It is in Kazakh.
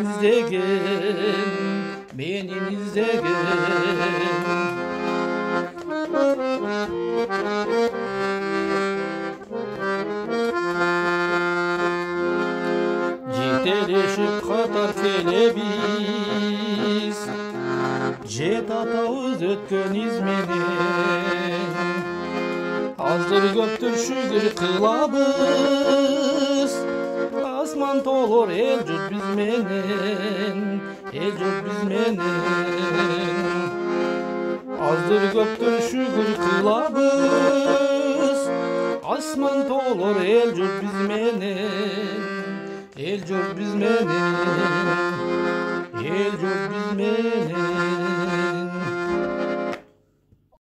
izlegen. Жетелешіп қатар келебіз, жет атауыз өткен изменен. Аздыр көптір шүгір қылабыз, асман толыр ел жұрт бізменен, ел жұрт бізменен. Аздыр көптір шүгір қылабыз, асман толыр ел жұрт бізменен, ел жұрт бізменен.